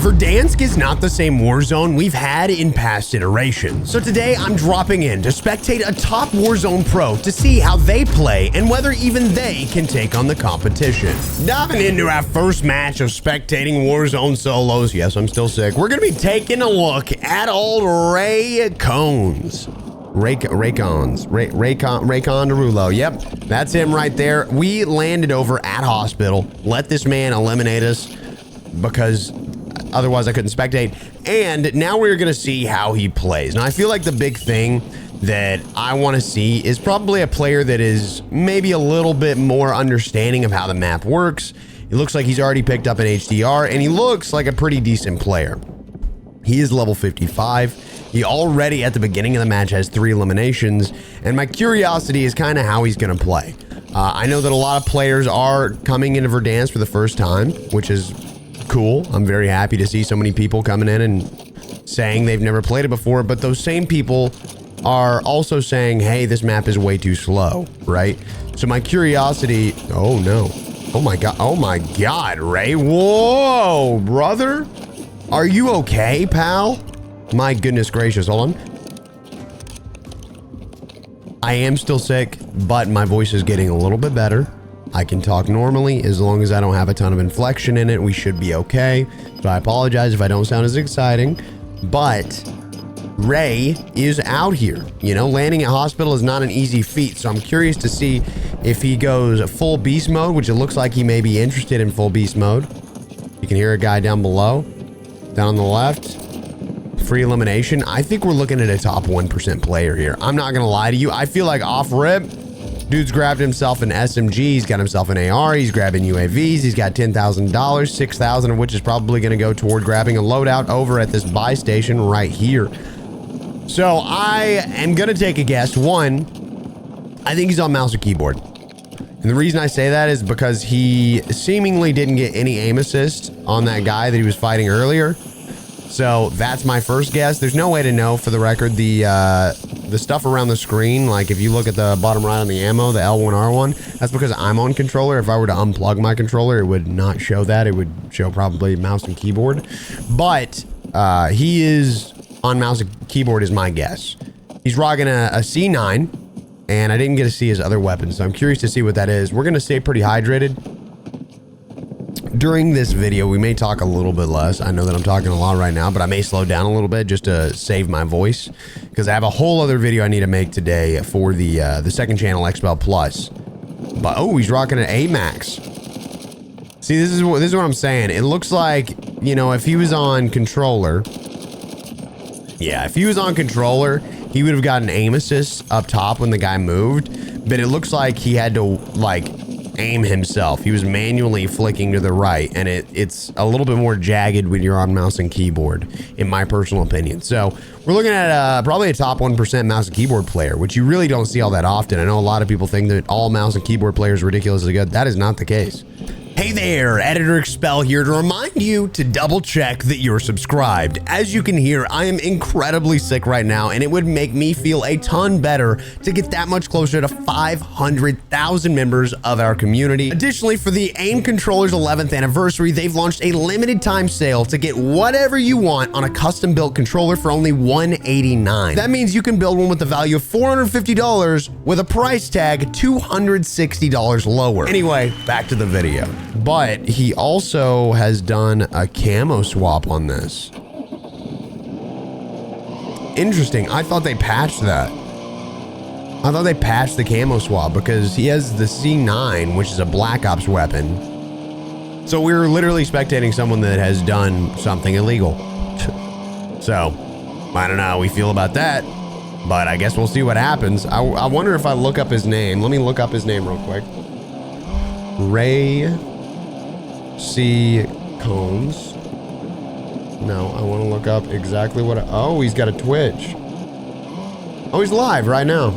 Verdansk is not the same Warzone we've had in past iterations. So today I'm dropping in to spectate a top Warzone pro to see how they play and whether even they can take on the competition. Diving into our first match of spectating Warzone solos, yes, I'm still sick, we're gonna be taking a look at old Raycon Derulo. Yep, that's him right there. We landed over at hospital, let this man eliminate us because otherwise I couldn't spectate. And now we're gonna see how he plays. Now I feel like the big thing that I want to see is probably a player that is maybe a little bit more understanding of how the map works. It looks like he's already picked up an HDR and he looks like a pretty decent player. He is level 55. He already at the beginning of the match has 3 eliminations, and my curiosity is kind of how he's going to play. I know that a lot of players are coming into Verdansk for the first time, which is cool. I'm very happy to see so many people coming in and saying they've never played it before, but those same people are also saying, hey, this map is way too slow, right? So my curiosity, oh no. Oh my God, Ray. Whoa, brother. Are you okay, pal? My goodness gracious, hold on. I am still sick, but my voice is getting a little bit better. I can talk normally as long as I don't have a ton of inflection in it. We should be okay. So I apologize if I don't sound as exciting, but Ray is out here. You know, landing at hospital is not an easy feat. So I'm curious to see if he goes full beast mode, which it looks like he may be interested in full beast mode. You can hear a guy down below, down on the left. Free elimination. I think we're looking at a top 1% player here. I'm not gonna lie to you. I feel like off rip, dude's grabbed himself an SMG. He's got himself an AR. He's grabbing UAVs. He's got $10,000, 6,000 of which is probably gonna go toward grabbing a loadout over at this buy station right here. So I am gonna take a guess. One, I think he's on mouse and keyboard. And the reason I say that is because he seemingly didn't get any aim assist on that guy that he was fighting earlier. So that's my first guess. There's no way to know, for the record. The stuff around the screen, like if you look at the bottom right on the ammo, the L1R1, that's because I'm on controller. If I were to unplug my controller, it would not show that. It would show probably mouse and keyboard. But he is on mouse and keyboard is my guess. He's rocking a C9, and I didn't get to see his other weapons, so I'm curious to see what that is. We're going to stay pretty hydrated. During this video, we may talk a little bit less. I know that I'm talking a lot right now, but I may slow down a little bit just to save my voice, because I have a whole other video I need to make today for the second channel, Expel Plus. But oh, he's rocking an AMAX. See, this is what I'm saying. It looks like, you know, if he was on controller, yeah, if he was on controller, he would have gotten aim assist up top when the guy moved, but it looks like he had to like aim himself. He was manually flicking to the right, and it's a little bit more jagged when you're on mouse and keyboard, in my personal opinion. So we're looking at probably a top 1% mouse and keyboard player, which you really don't see all that often. I know a lot of people think that all mouse and keyboard players are ridiculously good. That is not the case. Hey there, Editor Expel here to remind you to double check that you're subscribed. As you can hear, I am incredibly sick right now, and it would make me feel a ton better to get that much closer to 500,000 members of our community. Additionally, for the AIM Controller's 11th anniversary, they've launched a limited time sale to get whatever you want on a custom built controller for only $189. That means you can build one with the value of $450 with a price tag $260 lower. Anyway, back to the video. But he also has done a camo swap on this. Interesting. I thought they patched that. I thought they patched the camo swap because he has the C9, which is a Black Ops weapon. So we were literally spectating someone that has done something illegal. So I don't know how we feel about that, but I guess we'll see what happens. I wonder if I look up his name. Let me look up his name real quick. Ray C. Cones. No, I want to look up exactly what oh, he's got a Twitch. Oh, he's live right now.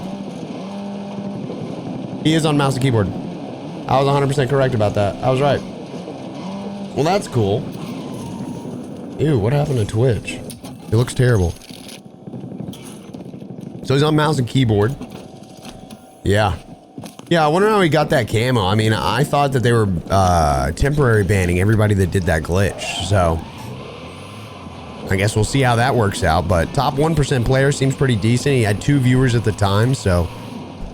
He is on mouse and keyboard. I was 100% correct about that. I was right. Well, that's cool. Ew, what happened to Twitch? It looks terrible. So he's on mouse and keyboard. Yeah. Yeah, I wonder how he got that camo. I mean, I thought that they were temporary banning everybody that did that glitch. So I guess we'll see how that works out. But top 1% player seems pretty decent. He had 2 viewers at the time, so,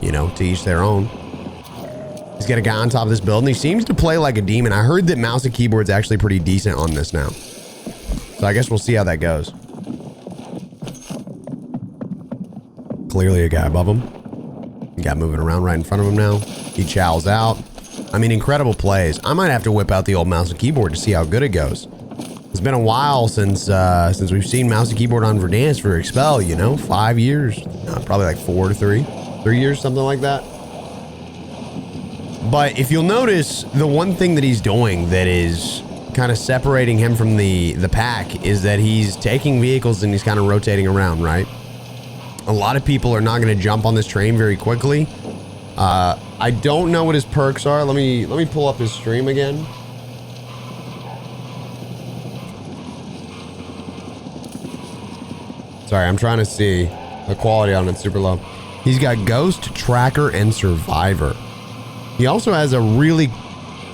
you know, to each their own. He's got a guy on top of this building. He seems to play like a demon. I heard that mouse and keyboard's actually pretty decent on this now. So I guess we'll see how that goes. Clearly a guy above him. Guy moving around right in front of him now. He chows out. I mean, incredible plays. I might have to whip out the old mouse and keyboard to see how good it goes. It's been a while since we've seen mouse and keyboard on Verdansk for Expel, you know, 5 years. Probably like 4 to 3 years, something like that. But if you'll notice, the one thing that he's doing that is kind of separating him from the pack is that he's taking vehicles and he's kind of rotating around, right? A lot of people are not going to jump on this train very quickly. I don't know what his perks are. Let me pull up his stream again. Sorry, I'm trying to see. The quality on it's super low. He's got Ghost, Tracker, and Survivor. He also has a really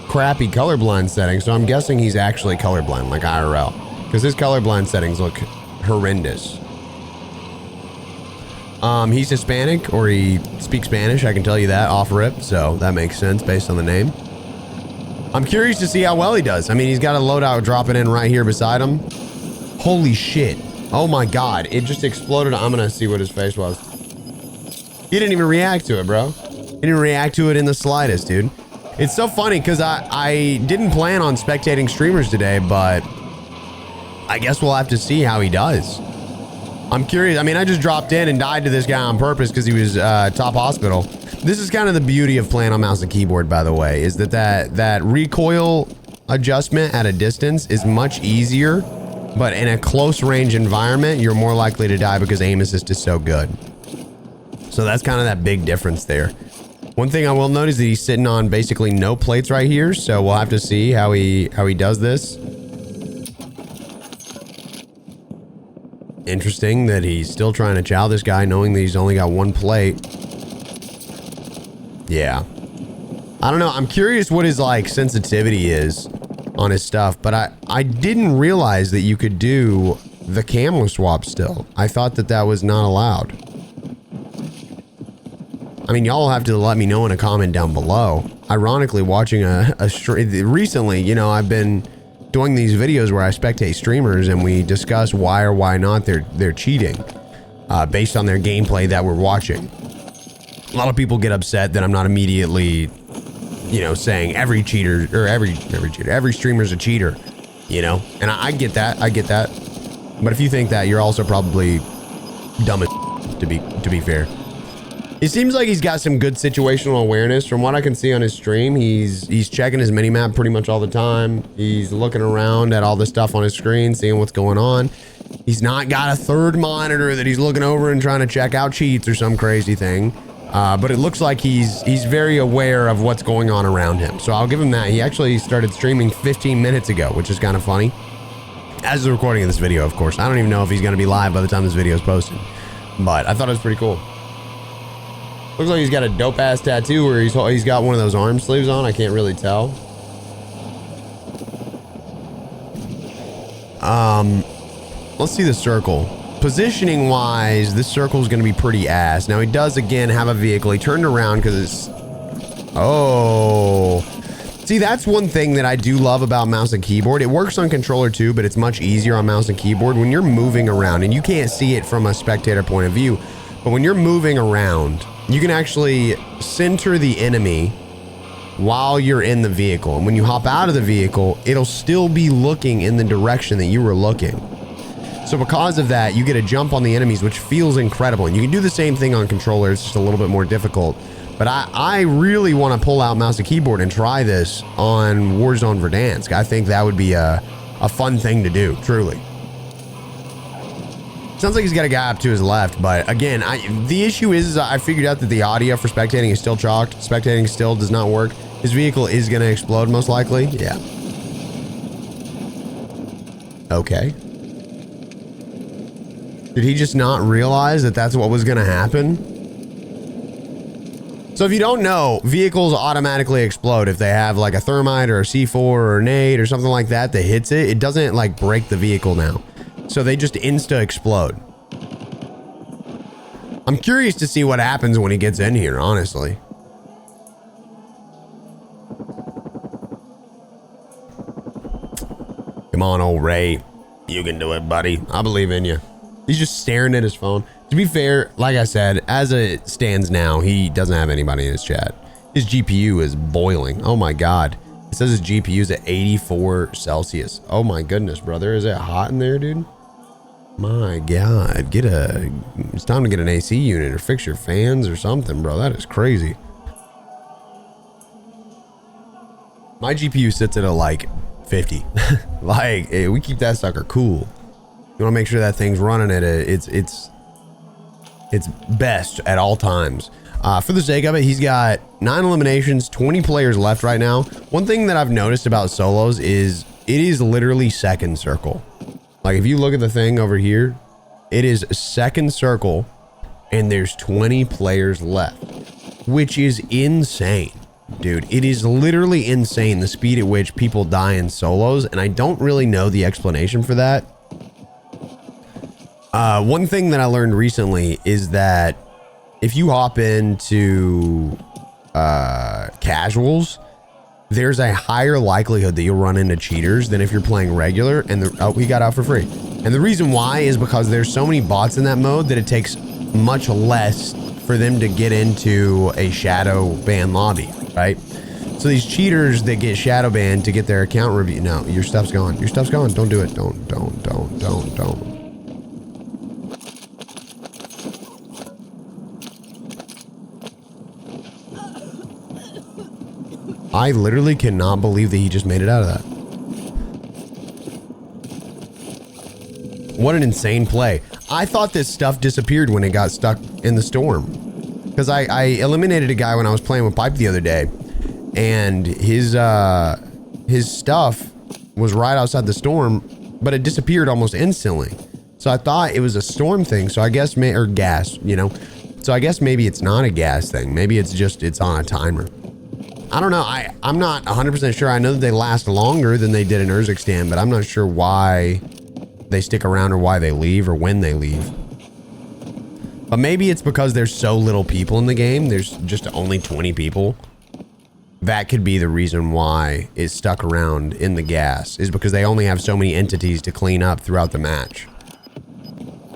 crappy colorblind setting, so I'm guessing he's actually colorblind, like IRL. Because his colorblind settings look horrendous. He's Hispanic, or he speaks Spanish, I can tell you that off rip, so that makes sense based on the name. I'm curious to see how well he does. I mean, he's got a loadout dropping in right here beside him. Holy shit. Oh my god, it just exploded. I'm gonna see what his face was. He didn't even react to it, bro. He didn't react to it in the slightest, dude. It's so funny, because I didn't plan on spectating streamers today, but I guess we'll have to see how he does. I'm curious. I mean, I just dropped in and died to this guy on purpose because he was top hospital. This is kind of the beauty of playing on mouse and keyboard, by the way, is that recoil adjustment at a distance is much easier, but in a close range environment, you're more likely to die because aim assist is so good. So that's kind of that big difference there. One thing I will note is that he's sitting on basically no plates right here, so we'll have to see how he does this. Interesting that he's still trying to chow this guy knowing that he's only got 1 plate. Yeah. I don't know. I'm curious what his like sensitivity is on his stuff, but I didn't realize that you could do the camera swap still. I thought that was not allowed. I mean, y'all have to let me know in a comment down below. Ironically, watching a stream recently, you know, I've been doing these videos where I spectate streamers and we discuss why or why not they're cheating based on their gameplay that we're watching. A lot of people get upset that I'm not immediately, you know, saying every cheater or every streamer's a cheater, you know, and I get that. But if you think that, you're also probably dumb as to be fair. It seems like he's got some good situational awareness. From what I can see on his stream, he's checking his minimap pretty much all the time. He's looking around at all the stuff on his screen, seeing what's going on. He's not got a third monitor that he's looking over and trying to check out cheats or some crazy thing. But it looks like he's very aware of what's going on around him. So I'll give him that. He actually started streaming 15 minutes ago, which is kind of funny. As the recording of this video, of course. I don't even know if he's going to be live by the time this video is posted. But I thought it was pretty cool. Looks like he's got a dope ass tattoo where he's got one of those arm sleeves on. I can't really tell. Let's see the circle. Positioning wise, this circle is going to be pretty ass. Now he does again have a vehicle. He turned around because it's... Oh. See, that's one thing that I do love about mouse and keyboard. It works on controller too, but it's much easier on mouse and keyboard when you're moving around, and you can't see it from a spectator point of view. But when you're moving around, you can actually center the enemy while you're in the vehicle. And when you hop out of the vehicle, it'll still be looking in the direction that you were looking. So because of that, you get a jump on the enemies, which feels incredible. And you can do the same thing on controller. It's just a little bit more difficult. But I really want to pull out mouse and keyboard and try this on Warzone Verdansk. I think that would be a fun thing to do, truly. Sounds like he's got a guy up to his left, but again, the issue is I figured out that the audio for spectating is still chalked. Spectating still does not work. His vehicle is going to explode most likely. Yeah. Okay. Did he just not realize that that's what was going to happen? So if you don't know, vehicles automatically explode if they have like a thermite or a C4 or a nade or something like that that hits it. It doesn't like break the vehicle now. So they just insta explode. I'm curious to see what happens when he gets in here, honestly. Come on, old Ray. You can do it, buddy. I believe in you. He's just staring at his phone. To be fair, like I said, as it stands now, he doesn't have anybody in his chat. His GPU is boiling. Oh my God. It says his GPU is at 84 Celsius. Oh my goodness, brother. Is it hot in there, dude? My God. It's time to get an AC unit or fix your fans or something, bro. That is crazy. My GPU sits at a like 50. Like, we keep that sucker cool. You want to make sure that thing's running at its best at all times. For the sake of it, he's got 9 eliminations, 20 players left right now. One thing that I've noticed about solos is it is literally second circle. Like if you look at the thing over here, it is second circle and there's 20 players left, which is insane, dude. It is literally insane the speed at which people die in solos. And I don't really know the explanation for that. One thing that I learned recently is that if you hop into casuals, there's a higher likelihood that you'll run into cheaters than if you're playing regular. And he got out for free. And the reason why is because there's so many bots in that mode that it takes much less for them to get into a shadow ban lobby, right? So these cheaters that get shadow banned to get their account review. No, your stuff's gone. Your stuff's gone. Don't do it. Don't. I literally cannot believe that he just made it out of that. What an insane play. I thought this stuff disappeared when it got stuck in the storm. Because I eliminated a guy when I was playing with Pipe the other day. And his stuff was right outside the storm, but it disappeared almost instantly. So I thought it was a storm thing. So I guess, or gas, you know. So I guess maybe it's not a gas thing. Maybe it's just, it's on a timer. I don't know. I'm not 100% sure. I know that they last longer than they did in Urzikstan, but I'm not sure why they stick around or why they leave or when they leave. But maybe it's because there's so little people in the game. There's just only 20 people. That could be the reason why it's stuck around in the gas, is because they only have so many entities to clean up throughout the match.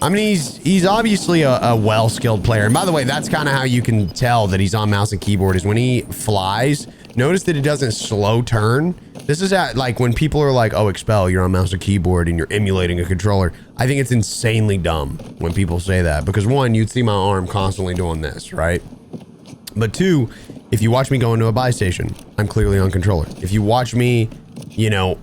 I mean, he's obviously a well-skilled player. And by the way, that's kind of how you can tell that he's on mouse and keyboard, is when he flies, notice that it doesn't slow turn. This is like when people are like, oh, Expel, you're on mouse and keyboard and you're emulating a controller. I think it's insanely dumb when people say that, because one, you'd see my arm constantly doing this, right? But two, if you watch me go into a buy station, I'm clearly on controller. If you watch me, you know,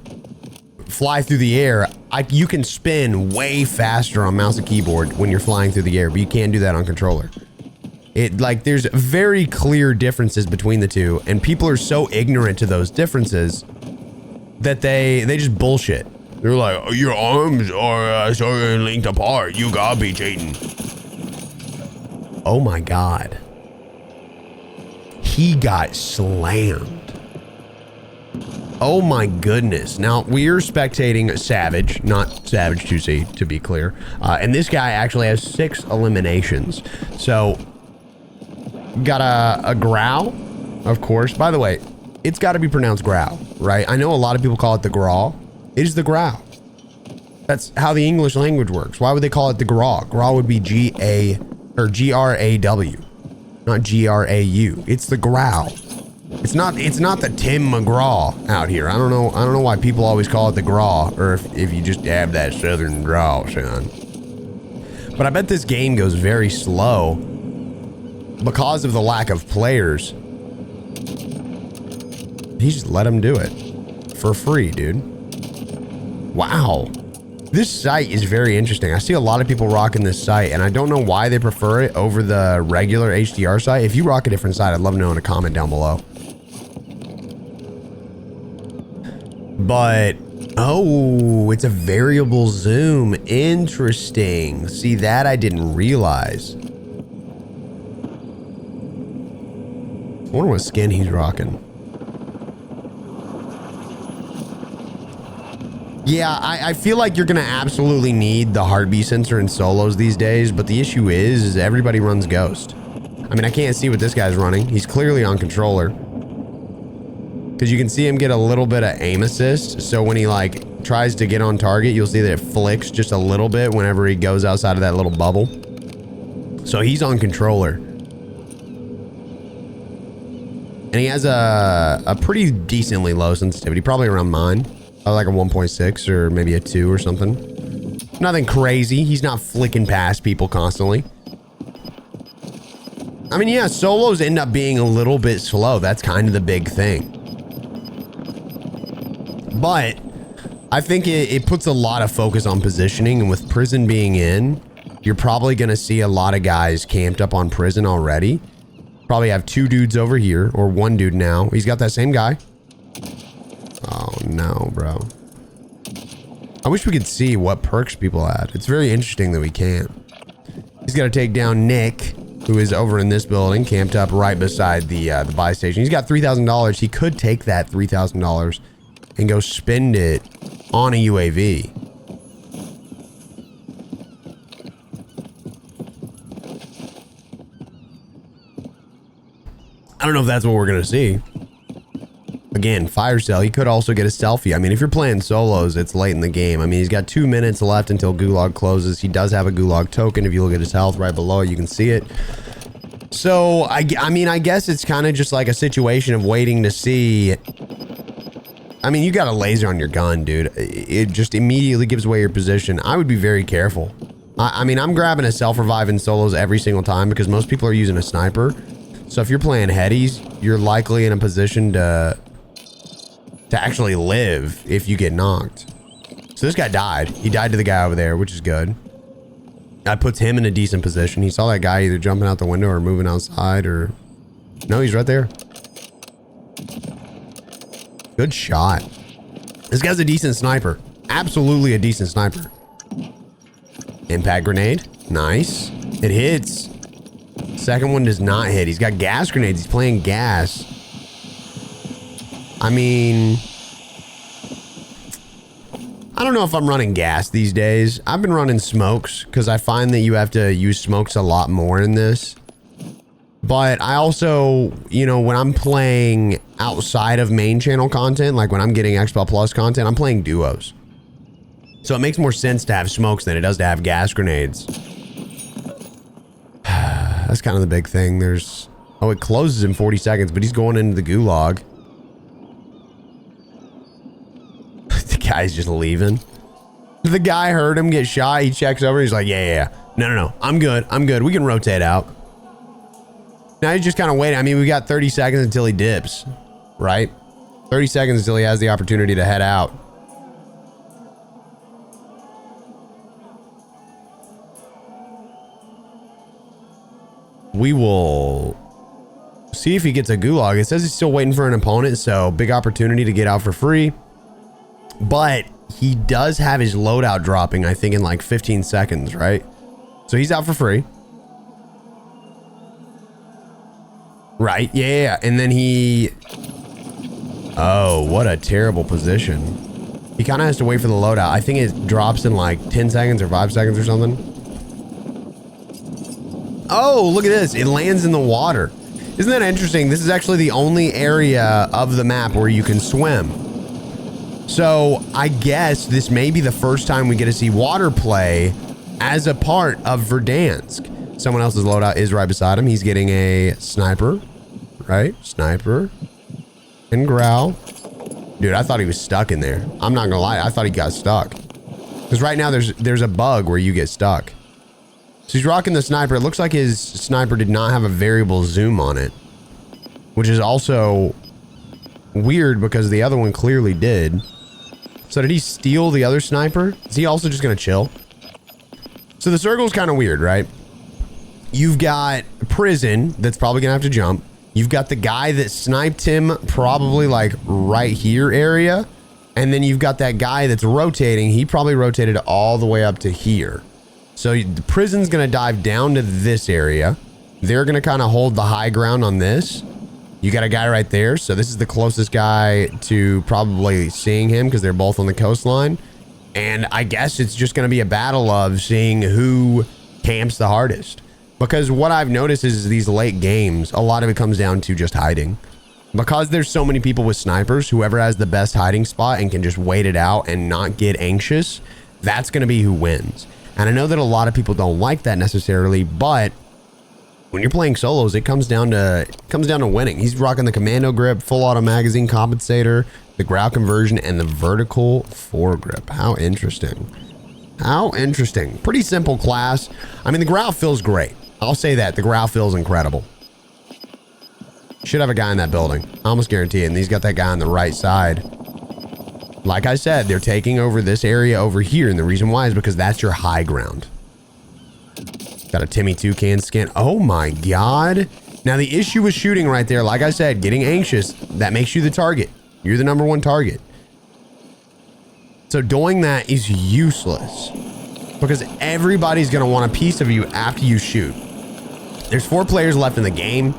fly through the air, you can spin way faster on mouse and keyboard when you're flying through the air, but you can't do that on controller. There's very clear differences between the two, and people are so ignorant to those differences that they just bullshit. They're like, oh, your arms are so linked apart, you gotta be cheating. Oh my God. He got slammed. Oh my goodness. Now, we're spectating Savage, not Savage 2C, to be clear. And this guy actually has 6 eliminations. So, got a growl, of course. By the way, it's got to be pronounced growl, right? I know a lot of people call it the graw. It is the growl. That's how the English language works. Why would they call it the graw? Graw would be G-A or G-R-A-W, not G-R-A-U. It's the growl. It's not the Tim McGraw out here. I don't know why people always call it the graw, or if you just have that southern draw, son. But I bet this game goes very slow because of the lack of players. He just let him do it for free, dude. Wow. This site is very interesting. I see a lot of people rocking this site, and I don't know why they prefer it over the regular HDR site. If you rock a different site, I'd love to know in a comment down below. But, oh, it's a variable zoom. Interesting. See, that I didn't realize. I wonder what skin he's rocking. Yeah, I feel like you're going to absolutely need the heartbeat sensor in solos these days, but the issue is everybody runs Ghost. I mean, I can't see what this guy's running. He's clearly on controller. Because you can see him get a little bit of aim assist, so when he, like, tries to get on target, you'll see that it flicks just a little bit whenever he goes outside of that little bubble. So he's on controller. And he has a pretty decently low sensitivity, probably around mine. Like a 1.6 or maybe a 2 or something. Nothing crazy. He's not flicking past people constantly. I mean, yeah, solos end up being a little bit slow. That's kind of the big thing. But I think it puts a lot of focus on positioning, and with prison being in, you're probably going to see a lot of guys camped up on prison already. Probably have 2 dudes over here, or 1 dude now. He's got that same guy. Oh no, bro. I wish we could see what perks people had. It's very interesting that we can't. He's got to take down Nick, who is over in this building, camped up right beside the buy station. He's got $3,000. He could take that $3,000 and go spend it on a UAV. I don't know if that's what we're going to see. Again, fire sale. He could also get a selfie. I mean, if you're playing solos, it's late in the game. I mean, he's got 2 minutes left until Gulag closes. He does have a Gulag token. If you look at his health right below it, you can see it. So, I mean, I guess it's kind of just like a situation of waiting to see. I mean, you got a laser on your gun, dude. It just immediately gives away your position. I would be very careful. I mean, I'm grabbing a self-revive in solos every single time because most people are using a sniper. So if you're playing headies, you're likely in a position to actually live if you get knocked. So this guy died. He died to the guy over there, which is good. That puts him in a decent position. He saw that guy either jumping out the window or moving outside or... No, he's right there. Good shot. This guy's a decent sniper. Absolutely a decent sniper. Impact grenade. Nice. It hits. Second one does not hit. He's got gas grenades. He's playing gas. I mean, I don't know if I'm running gas these days. I've been running smokes because I find that you have to use smokes a lot more in this. But I also, you know, when I'm playing outside of main channel content, like when I'm getting Expel Plus content, I'm playing duos. So it makes more sense to have smokes than it does to have gas grenades. That's kind of the big thing. There's... Oh, it closes in 40 seconds, but he's going into the gulag. The guy's just leaving. The guy heard him get shot. He checks over. He's like, yeah. No. I'm good. We can rotate out. Now he's just kind of waiting. I mean, we got 30 seconds until he dips, right? 30 seconds until he has the opportunity to head out. We will see if he gets a gulag. It says he's still waiting for an opponent, so big opportunity to get out for free. But he does have his loadout dropping, I think, in like 15 seconds, right? So he's out for free. Right, yeah. And then he... Oh, what a terrible position. He kind of has to wait for the loadout. I think it drops in like 10 seconds or 5 seconds or something. Oh, look at this. It lands in the water. Isn't that interesting? This is actually the only area of the map where you can swim. So I guess this may be the first time we get to see water play as a part of Verdansk. Someone else's loadout is right beside him. He's getting a sniper, right? Sniper and growl. Dude, I thought he was stuck in there. I'm not gonna lie. I thought he got stuck. Because right now there's a bug where you get stuck. So he's rocking the sniper. It looks like his sniper did not have a variable zoom on it, which is also weird because the other one clearly did. So did he steal the other sniper? Is he also just going to chill? So the circle's kind of weird, right? You've got prison that's probably going to have to jump. You've got the guy that sniped him probably like right here area. And then you've got that guy that's rotating. He probably rotated all the way up to here. So the prison's going to dive down to this area. They're going to kind of hold the high ground on this. You got a guy right there. So this is the closest guy to probably seeing him because they're both on the coastline. And I guess it's just going to be a battle of seeing who camps the hardest. Because what I've noticed is these late games, a lot of it comes down to just hiding. Because there's so many people with snipers, whoever has the best hiding spot and can just wait it out and not get anxious, that's going to be who wins. And I know that a lot of people don't like that necessarily, but when you're playing solos, it comes down to winning. He's rocking the commando grip, full auto magazine compensator, the growl conversion, and the vertical foregrip. How interesting. How interesting. Pretty simple class. I mean, the growl feels great. I'll say that. The growl feels incredible. Should have a guy in that building. I almost guarantee it. And he's got that guy on the right side. Like I said, they're taking over this area over here. And the reason why is because that's your high ground. Got a Timmy Toucan skin. Oh my God. Now the issue with shooting right there, like I said, getting anxious, that makes you the target. You're the #1 target. So doing that is useless because everybody's going to want a piece of you after you shoot. There's 4 players left in the game.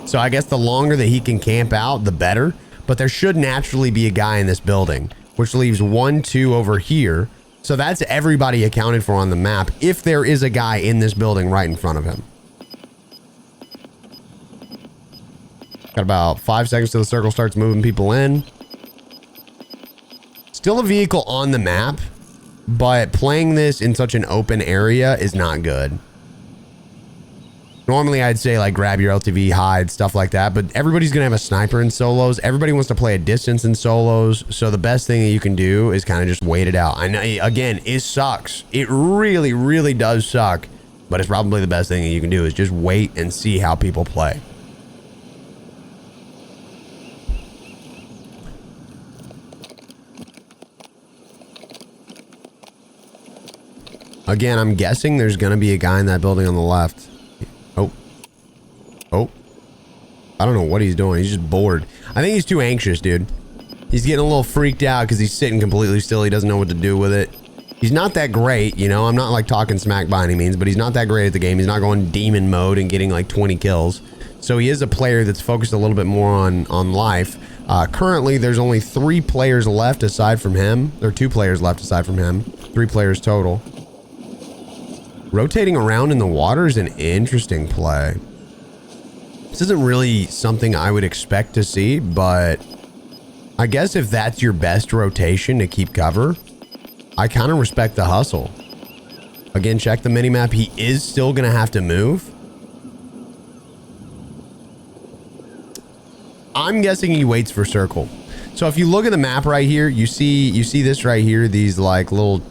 So I guess the longer that he can camp out, the better. But there should naturally be a guy in this building, which leaves 1, 2 over here. So that's everybody accounted for on the map if there is a guy in this building right in front of him. Got about 5 seconds till the circle starts moving people in. Still a vehicle on the map, but playing this in such an open area is not good. Normally I'd say like grab your LTV, hide, stuff like that, but everybody's gonna have a sniper in solos. Everybody wants to play a distance in solos. So the best thing that you can do is kind of just wait it out. I know, again, it sucks. It really, really does suck, but it's probably the best thing that you can do is just wait and see how people play. Again, I'm guessing there's gonna be a guy in that building on the left. Oh, I don't know what he's doing. He's just bored. I think he's too anxious, dude. He's getting a little freaked out because he's sitting completely still. He doesn't know what to do with it. He's not that great, you know. I'm not like talking smack by any means, but he's not that great at the game. He's not going demon mode and getting like 20 kills. So he is a player that's focused a little bit more on life. Currently, there's only 3 players left aside from him. There are 2 players left aside from him. 3 players total. Rotating around in the water is an interesting play. This isn't really something I would expect to see, but I guess if that's your best rotation to keep cover, I kind of respect the hustle. Again, check the minimap. He is still going to have to move. I'm guessing he waits for circle. So if you look at the map right here, you see this right here, these like little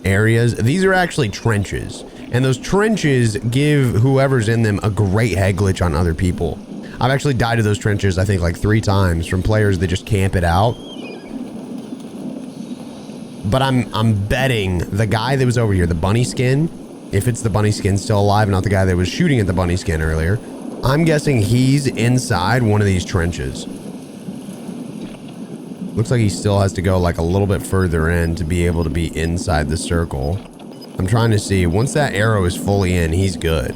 areas. These are actually trenches. And those trenches give whoever's in them a great head glitch on other people. I've actually died to those trenches, I think, like 3 times from players that just camp it out. But I'm betting the guy that was over here, the bunny skin, if it's the bunny skin still alive, not the guy that was shooting at the bunny skin earlier, I'm guessing he's inside one of these trenches. Looks like he still has to go like a little bit further in to be able to be inside the circle. I'm trying to see, once that arrow is fully in, he's good.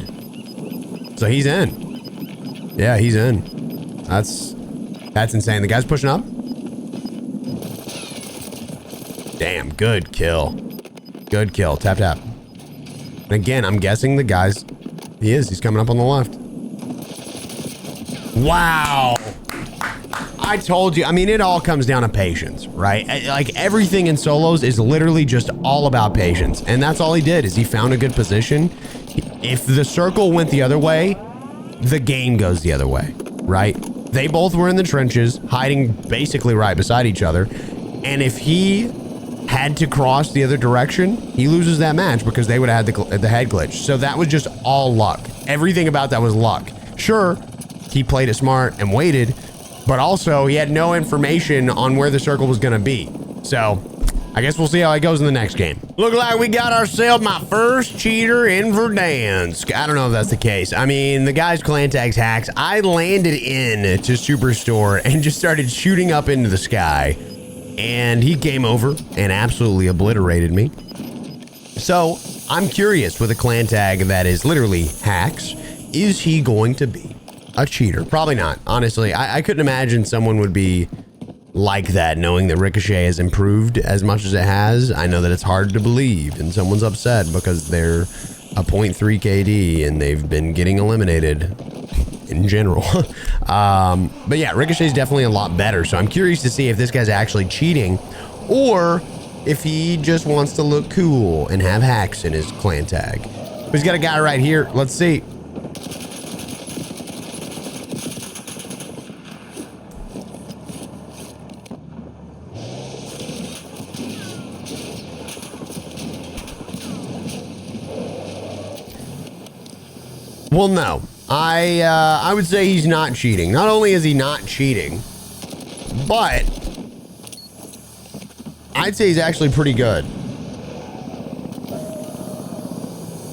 So he's in. Yeah, he's in. That's insane. The guy's pushing up. Damn, good kill. Good kill. Tap, tap. And again, I'm guessing the guy's, he's coming up on the left. Wow. I told you, I mean, it all comes down to patience, right? Like everything in solos is literally just all about patience. And that's all he did is he found a good position. If the circle went the other way, the game goes the other way, right? They both were in the trenches, hiding basically right beside each other. And if he had to cross the other direction, he loses that match because they would have had the head glitch. So that was just all luck. Everything about that was luck. Sure, he played it smart and waited, but also he had no information on where the circle was going to be. So I guess we'll see how it goes in the next game. Look like we got ourselves my first cheater in Verdansk. I don't know if that's the case. I mean, the guy's clan tag's hacks. I landed in to Superstore and just started shooting up into the sky. And he came over and absolutely obliterated me. So I'm curious with a clan tag that is literally hacks. Is he going to be a cheater? Probably not. Honestly, I couldn't imagine someone would be like that, knowing that Ricochet has improved as much as it has. I know that it's hard to believe, and someone's upset because they're a 0.3 KD and they've been getting eliminated in general. But yeah, Ricochet's definitely a lot better. So I'm curious to see if this guy's actually cheating or if he just wants to look cool and have hacks in his clan tag. But he's got a guy right here. Let's see. Well, no, I would say he's not cheating. Not only is he not cheating, but I'd say he's actually pretty good.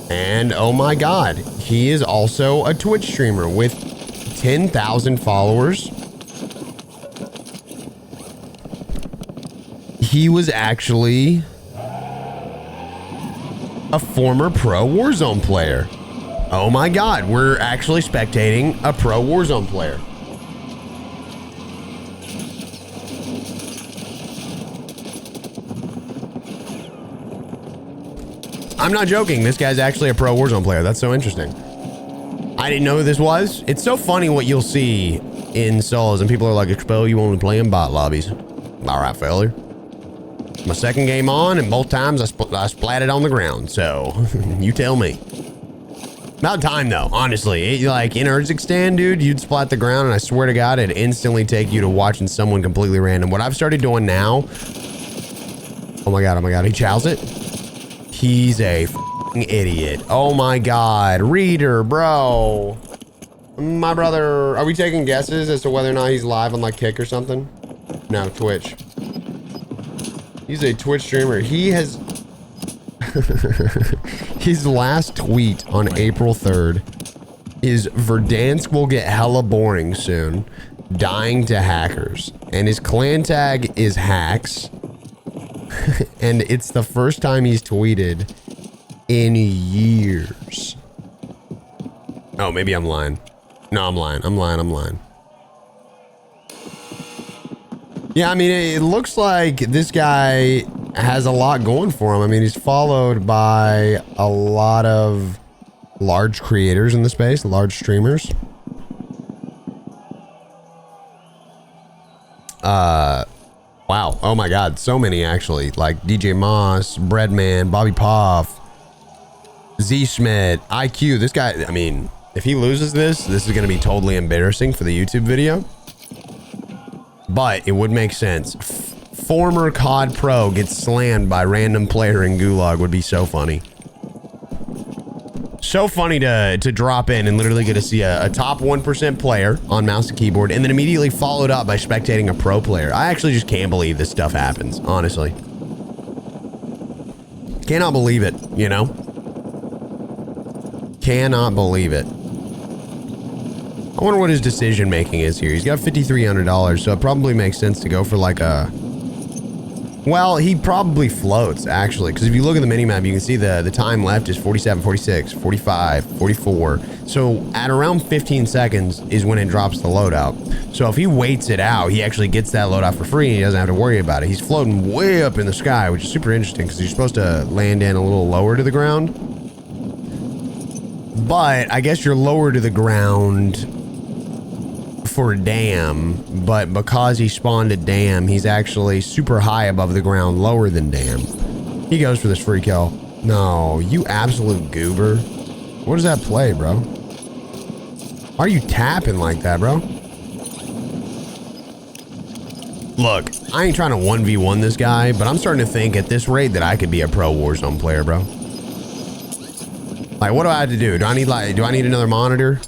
And oh my God, he is also a Twitch streamer with 10,000 followers. He was actually a former pro Warzone player. Oh my God, we're actually spectating a pro Warzone player. I'm not joking. This guy's actually a pro Warzone player. That's so interesting. I didn't know who this was. It's so funny what you'll see in solos and people are like, Expel, you only play in bot lobbies. All right, fella. My second game on and both times I splatted on the ground. So you tell me. About time though, honestly. Like in Urzikstan, dude, you'd splat the ground and I swear to God, it'd instantly take you to watching someone completely random. What I've started doing now, oh my God, he chows it. He's a f***ing idiot. Oh my God, Reader, bro. My brother, are we taking guesses as to whether or not he's live on like Kick or something? No, Twitch. He's a Twitch streamer. He has... His last tweet on April 3rd is Verdansk will get hella boring soon, dying to hackers. And his clan tag is hacks. And it's the first time he's tweeted in years. Oh, maybe I'm lying. No, I'm lying. I'm lying. Yeah, I mean, it looks like this guy has a lot going for him. I mean, he's followed by a lot of large creators in the space, large streamers. Wow. Oh my God. So many actually, like DJ Moss, Breadman, Bobby Poff, Z Schmidt, IQ. This guy, I mean, if he loses this is going to be totally embarrassing for the YouTube video, but it would make sense. Former COD pro gets slammed by random player in Gulag would be so funny. So funny to drop in and literally get to see a top 1% player on mouse and keyboard and then immediately followed up by spectating a pro player. I actually just can't believe this stuff happens, honestly. Cannot believe it, you know? Cannot believe it. I wonder what his decision making is here. He's got $5,300, so it probably makes sense to go for like a... Well, he probably floats, actually, because if you look at the minimap, you can see the time left is 47, 46, 45, 44. So at around 15 seconds is when it drops the loadout. So if he waits it out, he actually gets that loadout for free and he doesn't have to worry about it. He's floating way up in the sky, which is super interesting because you're supposed to land in a little lower to the ground. But I guess you're lower to the ground for Dam, but because he spawned at Dam, he's actually super high above the ground, lower than Dam. He goes for this free kill. No, you absolute goober. What does that play, bro? Why are you tapping like that, bro? Look, I ain't trying to 1v1 this guy, but I'm starting to think at this rate that I could be a pro Warzone player, bro. Like, what do I have to do? Do I need another monitor?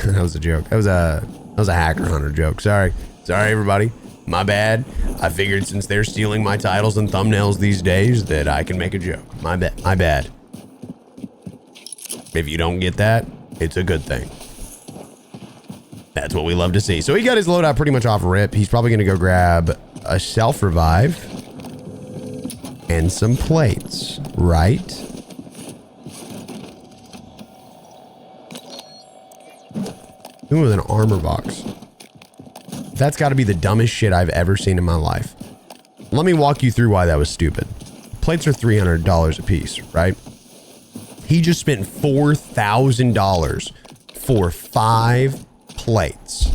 That was a joke. That was a hacker hunter joke. Sorry everybody, my bad. I figured since they're stealing my titles and thumbnails these days that I can make a joke. My bad. If you don't get that, it's a good thing. That's what we love to see. So he got his loadout pretty much off rip. He's probably gonna go grab a self revive and some plates, right? Ooh, with an armor box. That's got to be the dumbest shit I've ever seen in my life. Let me walk you through why that was stupid. Plates are $300 a piece, right? He just spent $4,000 for 5 plates.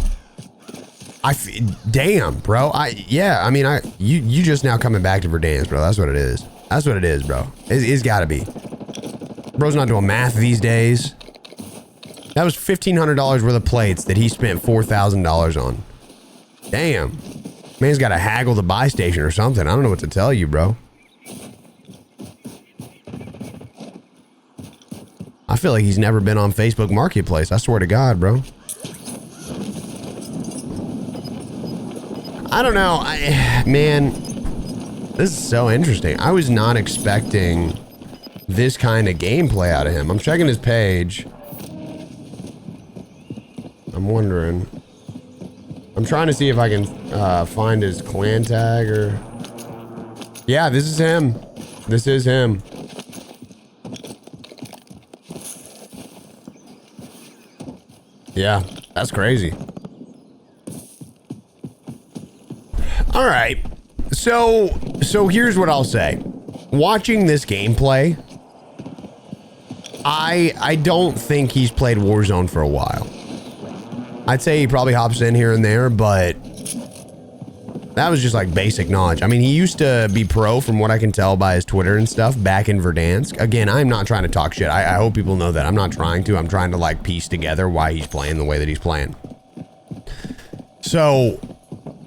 Damn, bro. You just now coming back to Verdansk, bro. That's what it is. That's what it is, bro. It's gotta be. Bro's not doing math these days. That was $1,500 worth of plates that he spent $4,000 on. Damn. Man's gotta haggle the buy station or something. I don't know what to tell you, bro. I feel like he's never been on Facebook Marketplace. I swear to God, bro. I don't know. Man, this is so interesting. I was not expecting this kind of gameplay out of him. I'm checking his page. I'm wondering. I'm trying to see if I can find his clan tag or... Yeah, this is him. This is him. Yeah, that's crazy. All right. So here's what I'll say. Watching this gameplay, I don't think he's played Warzone for a while. I'd say he probably hops in here and there, but that was just like basic knowledge. I mean, he used to be pro from what I can tell by his Twitter and stuff back in Verdansk. Again, I'm not trying to talk shit. I hope people know that. I'm not trying to. I'm trying to like piece together why he's playing the way that he's playing. So,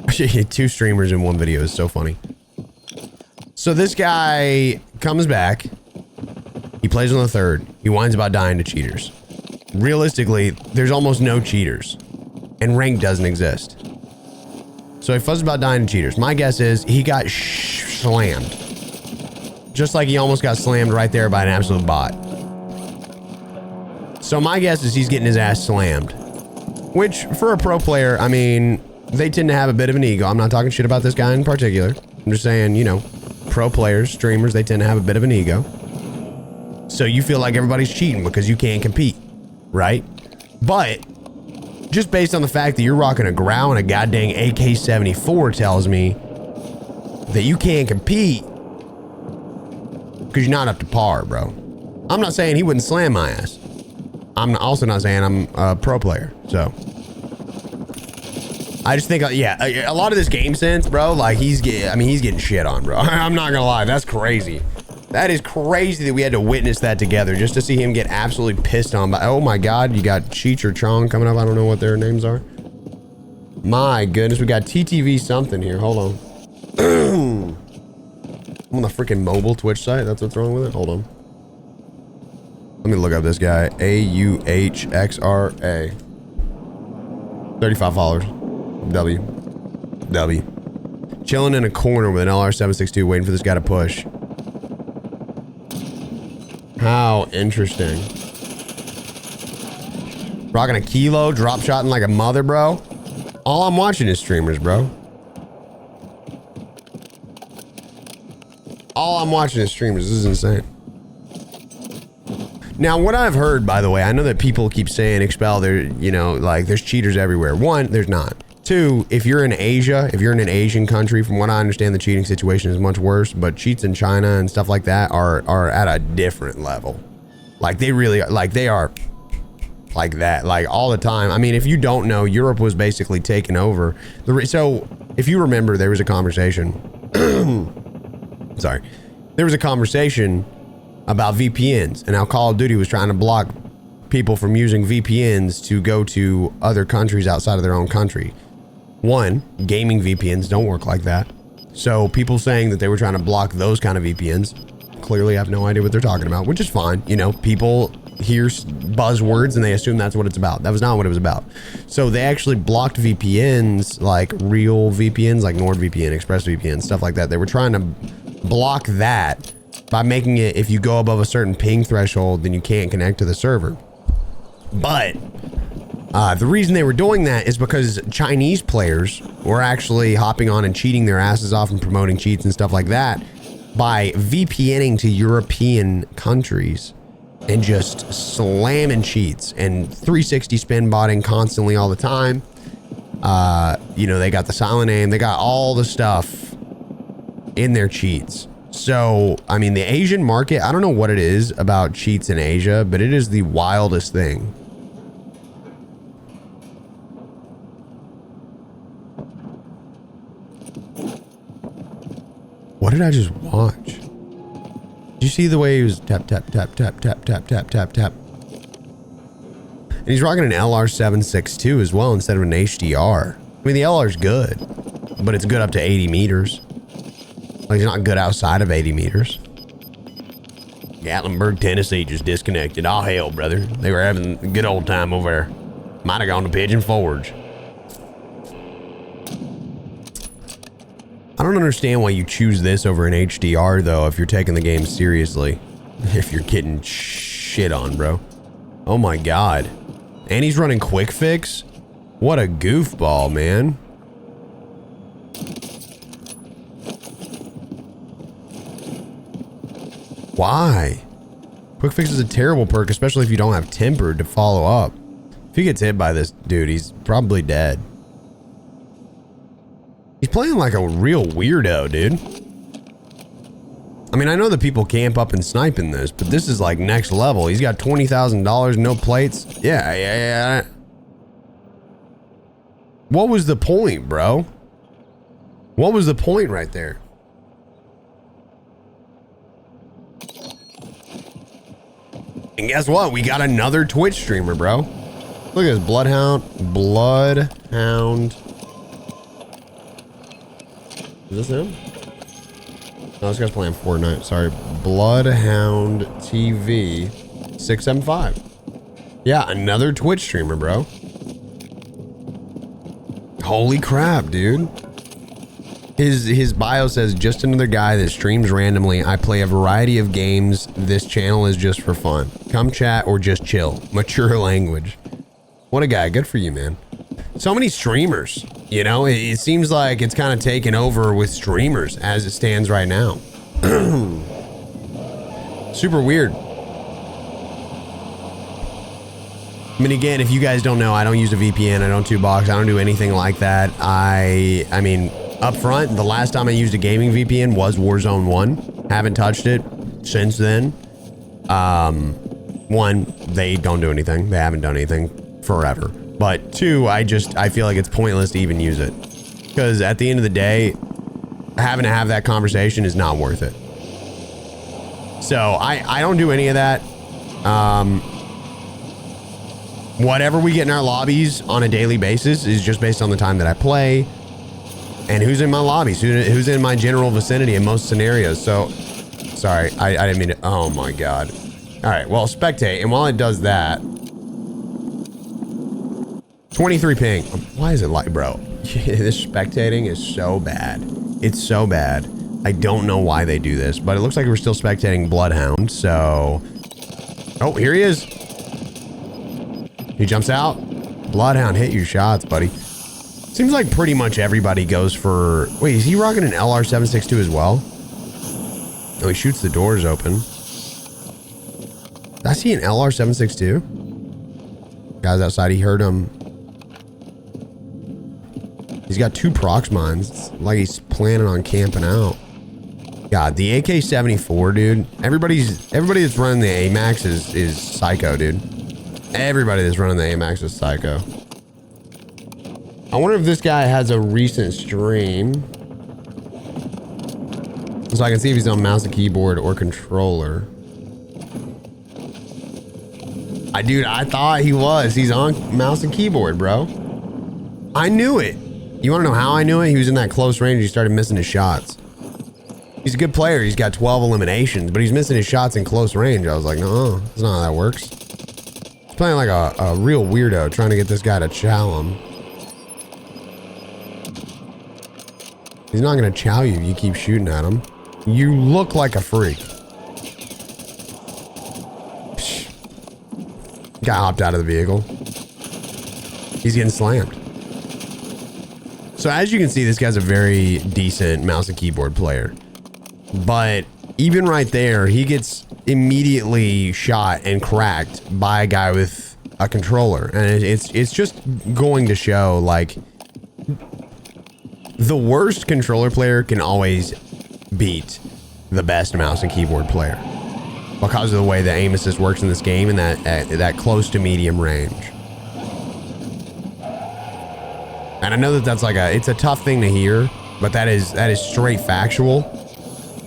2 streamers in 1 video is so funny. So this guy comes back. He plays on the 3rd. He whines about dying to cheaters. Realistically, there's almost no cheaters. And rank doesn't exist. So he fuzzes about dying to cheaters. My guess is he got slammed. Just like he almost got slammed right there by an absolute bot. So my guess is he's getting his ass slammed. Which, for a pro player, I mean, they tend to have a bit of an ego. I'm not talking shit about this guy in particular. I'm just saying, you know, pro players, streamers, they tend to have a bit of an ego. So you feel like everybody's cheating because you can't compete, right? But just based on the fact that you're rocking a Grau and a goddamn AK-74 tells me that you can't compete because you're not up to par, bro. I'm not saying he wouldn't slam my ass. I'm also not saying I'm a pro player, so. I just think, yeah, a lot of this game sense, bro, like he's getting shit on, bro. I'm not gonna lie, that's crazy. That is crazy that we had to witness that together just to see him get absolutely pissed on by, oh my God, you got Cheech or Chong coming up. I don't know what their names are. My goodness, we got TTV something here. Hold on. I'm on the freaking mobile Twitch site. That's what's wrong with it. Hold on. Let me look up this guy. AUHXRA. 35 followers. W. Chilling in a corner with an LR762 waiting for this guy to push. How interesting. Rocking a kilo, drop shotting like a mother, bro. All I'm watching is streamers, bro. All I'm watching is streamers. This is insane. Now, what I've heard, by the way, I know that people keep saying Expel, there, you know, like there's cheaters everywhere. 1, there's not. 2, if you're in Asia, if you're in an Asian country, from what I understand, the cheating situation is much worse, but cheats in China and stuff like that are at a different level. Like they really, like they are like that, like all the time. I mean, if you don't know, Europe was basically taken over. So if you remember, there was a conversation, sorry, there was a conversation about VPNs and how Call of Duty was trying to block people from using VPNs to go to other countries outside of their own country. 1, gaming VPNs don't work like that. So people saying that they were trying to block those kind of VPNs clearly have no idea what they're talking about, which is fine. You know, people hear buzzwords and they assume that's what it's about. That was not what it was about. So they actually blocked VPNs, like real VPNs, like NordVPN, ExpressVPN, stuff like that. They were trying to block that by making it, if you go above a certain ping threshold, then you can't connect to the server. But the reason they were doing that is because Chinese players were actually hopping on and cheating their asses off and promoting cheats and stuff like that by VPNing to European countries and just slamming cheats and 360 spin botting constantly all the time. You know, they got the silent aim. They got all the stuff in their cheats. So, I mean, the Asian market, I don't know what it is about cheats in Asia, but it is the wildest thing. What did I just watch? Did you see the way he was tap, tap, tap, tap, tap, tap, tap, tap, tap? And he's rocking an LR762 as well instead of an HDR. I mean, the LR's good, but it's good up to 80 meters. Like, it's not good outside of 80 meters. Gatlinburg, Tennessee just disconnected. Oh, hell, brother. They were having a good old time over there. Might have gone to Pigeon Forge. I don't understand why you choose this over an HDR, though, if you're taking the game seriously. If you're getting shit on, bro. Oh, my God. And he's running quick fix? What a goofball, man. Why? Quick fix is a terrible perk, especially if you don't have temper to follow up. If he gets hit by this dude, he's probably dead. He's playing like a real weirdo, dude. I mean, I know that people camp up and snipe in this, but this is like next level. He's got $20,000, no plates. Yeah. What was the point, bro? What was the point right there? And guess what? We got another Twitch streamer, bro. Look at this Bloodhound. Is this him? No, this guy's playing Fortnite. Sorry. Bloodhound TV 675. Yeah, another Twitch streamer, bro. Holy crap, dude. His bio says, just another guy that streams randomly. I play a variety of games. This channel is just for fun. Come chat or just chill. Mature language. What a guy. Good for you, man. So many streamers. You know, it seems like it's kind of taken over with streamers as it stands right now. Super weird. I mean, again, if you guys don't know, I don't use a VPN. I don't 2box. I don't do anything like that. I mean, up front, the last time I used a gaming VPN was Warzone 1. Haven't touched it since then. One, they don't do anything. They haven't done anything forever. But two, I feel like it's pointless to even use it. Because at the end of the day, having to have that conversation is not worth it. So I don't do any of that. Whatever we get in our lobbies on a daily basis is just based on the time that I play and who's in my lobbies, who's in my general vicinity in most scenarios. So, sorry, I didn't mean to. Oh my God. All right, well, spectate. And while it does that, 23 ping. Why is it like, bro? This spectating is so bad. It's so bad. I don't know why they do this, but it looks like we're still spectating Bloodhound. So, oh, here he is. He jumps out. Bloodhound, hit your shots, buddy. Seems like pretty much everybody goes for... Wait, is he rocking an LR762 as well? Oh, he shoots the doors open. Did I see an LR762? Guys outside, he heard him. He's got 2 prox mines. It's like he's planning on camping out. God, the AK-74, dude. Everybody that's running the AMAX is psycho, dude. Everybody that's running the AMAX is psycho. I wonder if this guy has a recent stream. So I can see if he's on mouse and keyboard or controller. Dude, I thought he was. He's on mouse and keyboard, bro. I knew it. You want to know how I knew it? He was in that close range. He started missing his shots. He's a good player. He's got 12 eliminations, but he's missing his shots in close range. I was like, no, that's not how that works. He's playing like a real weirdo, trying to get this guy to chow him. He's not going to chow you if you keep shooting at him. You look like a freak. Guy hopped out of the vehicle. He's getting slammed. So as you can see, this guy's a very decent mouse and keyboard player. But even right there, he gets immediately shot and cracked by a guy with a controller. And it's just going to show, like, the worst controller player can always beat the best mouse and keyboard player because of the way the aim assist works in this game and that close to medium range. And I know that that's like it's a tough thing to hear, but that is straight factual.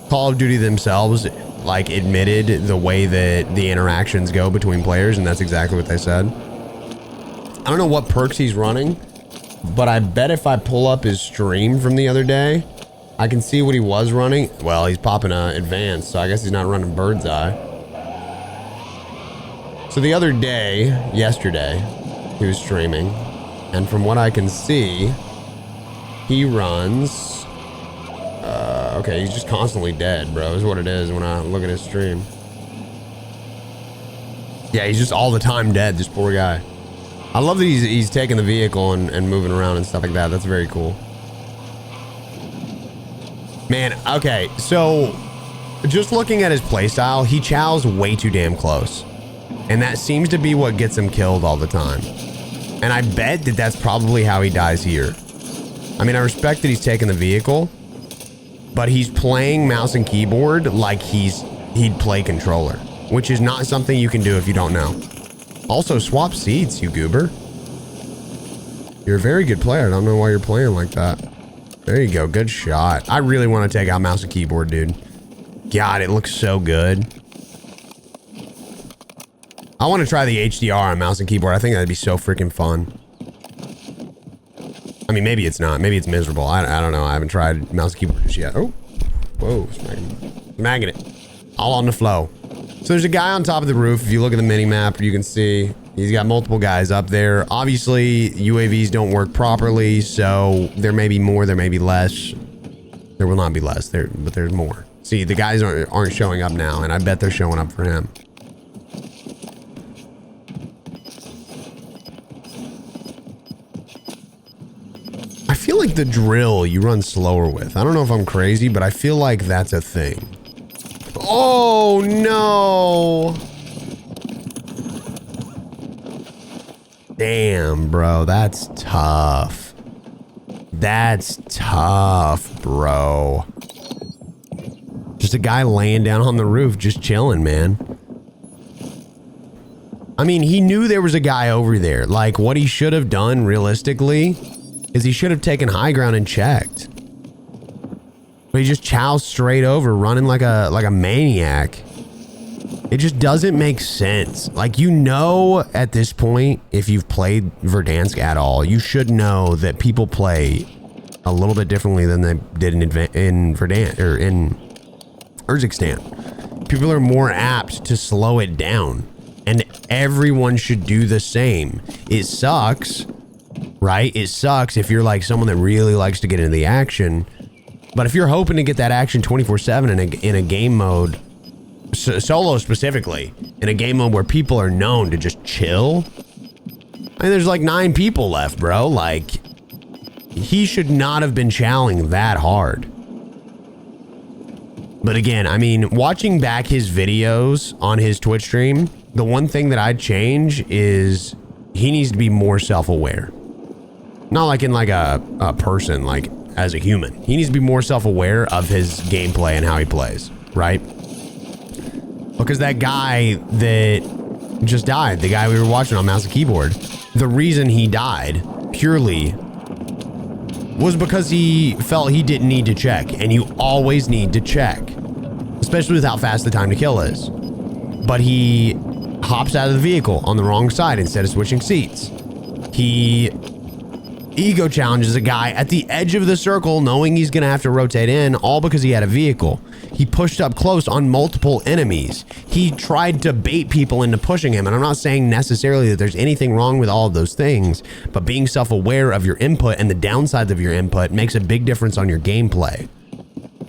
Call of Duty themselves like admitted the way that the interactions go between players, and that's exactly what they said. I don't know what perks he's running, but I bet if I pull up his stream from the other day, I can see what he was running. Well, he's popping advanced, so I guess he's not running bird's eye. So the other day, yesterday, he was streaming, and from what I can see, he runs... okay, he's just constantly dead, bro, is what it is when I look at his stream. Yeah, he's just all the time dead, this poor guy. I love that he's taking the vehicle and moving around and stuff like that. That's very cool. Man, okay, so just looking at his playstyle, he chows way too damn close. And that seems to be what gets him killed all the time. And I bet that that's probably how he dies here. I mean, I respect that he's taking the vehicle, but he's playing mouse and keyboard like he'd play controller, which is not something you can do if you don't know. Also, swap seats, you goober. You're a very good player. I don't know why you're playing like that. There you go. Good shot. I really want to take out mouse and keyboard, dude. God, it looks so good. I want to try the HDR on mouse and keyboard. I think that'd be so freaking fun. I mean, maybe it's not. Maybe it's miserable. I don't know. I haven't tried mouse and keyboard just yet. Oh. Whoa. Smacking it. All on the flow. So there's a guy on top of the roof. If you look at the mini map, you can see he's got multiple guys up there. Obviously, UAVs don't work properly, so there may be more, there may be less. There will not be less, but there's more. See, the guys aren't showing up now, and I bet they're showing up for him. I feel like the drill you run slower with. I don't know if I'm crazy, but I feel like that's a thing. Oh, no. Damn, bro. That's tough. That's tough, bro. Just a guy laying down on the roof, just chilling, man. I mean, he knew there was a guy over there. Like, what he should have done, realistically, is he should have taken high ground and checked. But he just chows straight over, running like a maniac. It just doesn't make sense. Like, you know, at this point, if you've played Verdansk at all, you should know that people play a little bit differently than they did in Verdansk or in Urzikstan. People are more apt to slow it down, and everyone should do the same. It sucks, right? It sucks if you're like someone that really likes to get into the action. But if you're hoping to get that action 24/7 in a game mode, solo specifically, in a game mode where people are known to just chill, I mean, there's like 9 people left, bro. Like, he should not have been chowing that hard. But again, I mean, watching back his videos on his Twitch stream, the one thing that I'd change is he needs to be more self-aware. Not like in like a person, like as a human. He needs to be more self-aware of his gameplay and how he plays, right? Because that guy that just died, the guy we were watching on mouse and keyboard, the reason he died purely was because he felt he didn't need to check, and you always need to check, especially with how fast the time to kill is. But he hops out of the vehicle on the wrong side instead of switching seats. He ego challenges a guy at the edge of the circle, knowing he's gonna have to rotate in, all because he had a vehicle. He pushed up close on multiple enemies. He tried to bait people into pushing him, and I'm not saying necessarily that there's anything wrong with all of those things, but being self-aware of your input and the downsides of your input makes a big difference on your gameplay.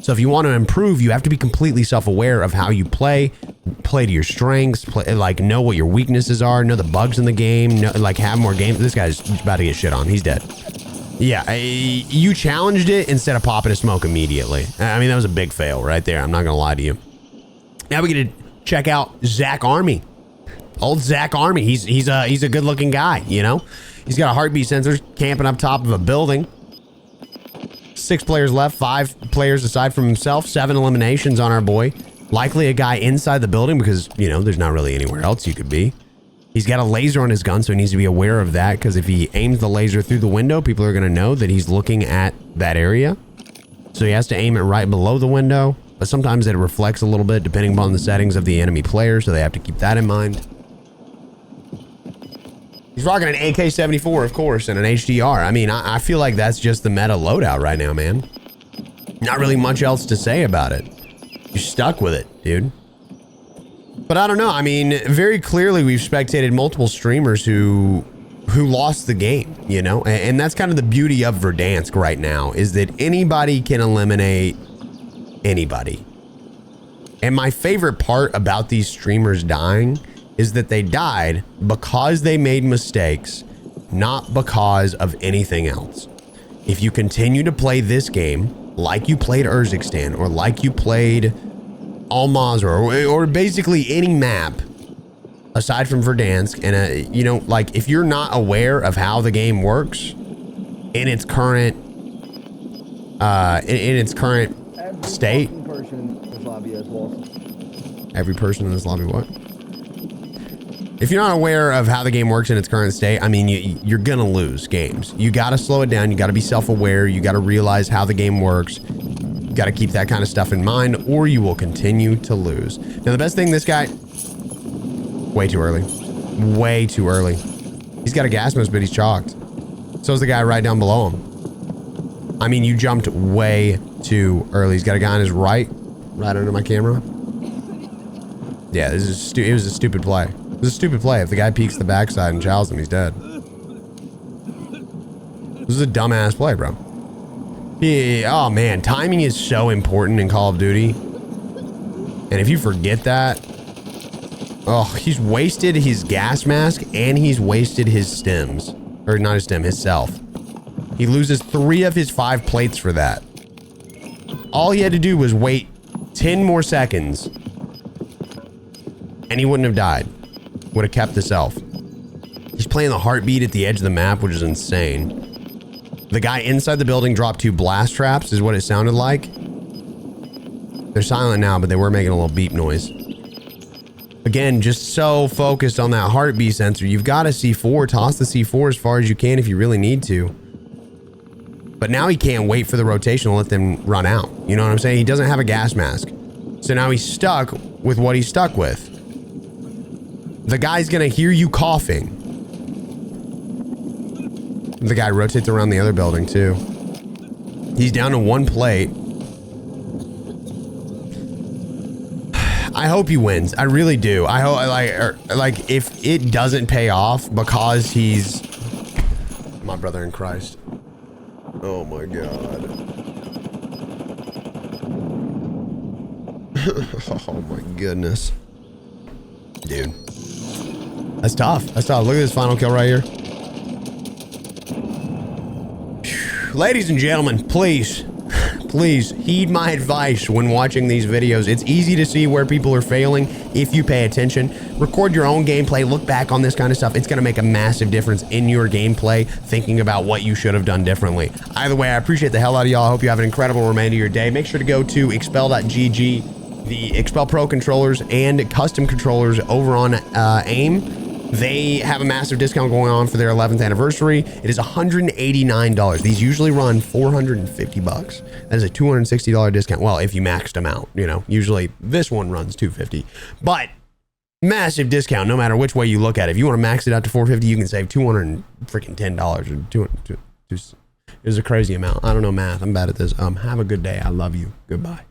So if you want to improve, you have to be completely self-aware of how you play to your strengths, like know what your weaknesses are, know the bugs in the game, like have more game. This guy's about to get shit on. He's dead. Yeah, you challenged it instead of popping a smoke immediately. I mean, that was a big fail right there. I'm not gonna lie to you. Now we get to check out Zach Army. Old Zach Army. He's a good looking guy, you know? He's got a heartbeat sensor camping up top of a building. 6 players left, 5 players aside from himself, 7 eliminations on our boy. Likely a guy inside the building because, you know, there's not really anywhere else you could be. He's got a laser on his gun, so he needs to be aware of that because if he aims the laser through the window, people are going to know that he's looking at that area. So he has to aim it right below the window, but sometimes it reflects a little bit depending upon the settings of the enemy player, so they have to keep that in mind. He's rocking an AK-74, of course, and an HDR. I mean, I feel like that's just the meta loadout right now, man. Not really much else to say about it. You're stuck with it, dude. But I don't know. I mean, very clearly we've spectated multiple streamers who lost the game, you know? And that's kind of the beauty of Verdansk right now, is that anybody can eliminate anybody. And my favorite part about these streamers dying is that they died because they made mistakes, not because of anything else. If you continue to play this game like you played Urzikstan or like you played Almaz or basically any map aside from Verdansk, and you know, like if you're not aware of how the game works in its current in its current state, every person in this lobby what? If you're not aware of how the game works in its current state, I mean, you're gonna lose games. You gotta slow it down. You gotta be self-aware. You gotta realize how the game works. You gotta keep that kind of stuff in mind, or you will continue to lose. Now, the best thing, this guy, way too early. Way too early. He's got a gas mask, but he's chalked. So is the guy right down below him. I mean, you jumped way too early. He's got a guy on his right under my camera. Yeah, this is it was a stupid play. This is a stupid play. If the guy peeks the backside and chows him, he's dead. This is a dumbass play, bro. Oh man, timing is so important in Call of Duty. And if you forget that, oh, he's wasted his gas mask and he's wasted his stems. Or not his stem, his self. He loses 3 of his 5 plates for that. All he had to do was wait 10 more seconds and he wouldn't have died. Would have kept the self. He's playing the heartbeat at the edge of the map, which is insane. The guy inside the building dropped 2 blast traps, is what it sounded like. They're silent now, but they were making a little beep noise. Again, just so focused on that heartbeat sensor. You've got a C4. Toss the C4 as far as you can if you really need to. But now he can't wait for the rotation to let them run out. You know what I'm saying? He doesn't have a gas mask. So now he's stuck with what he's stuck with. The guy's gonna hear you coughing. The guy rotates around the other building too. He's down to 1 plate. I hope he wins. I really do. I hope, like if it doesn't pay off because he's my brother in Christ. Oh my God. Oh my goodness. Dude. That's tough. That's tough. Look at this final kill right here. Ladies and gentlemen, please heed my advice when watching these videos. It's easy to see where people are failing if you pay attention. Record your own gameplay. Look back on this kind of stuff. It's going to make a massive difference in your gameplay, thinking about what you should have done differently. Either way, I appreciate the hell out of y'all. I hope you have an incredible remainder of your day. Make sure to go to expel.gg. The Expel Pro controllers and custom controllers over on AIM. They have a massive discount going on for their 11th anniversary. It is $189. These usually run $450. That is a $260 discount. Well, if you maxed them out, you know, usually this one runs $250, but massive discount no matter which way you look at it. If you want to max it out to $450, you can save $210 or 200. It's a crazy amount. I don't know math. I'm bad at this. Have a good day. I love you. Goodbye.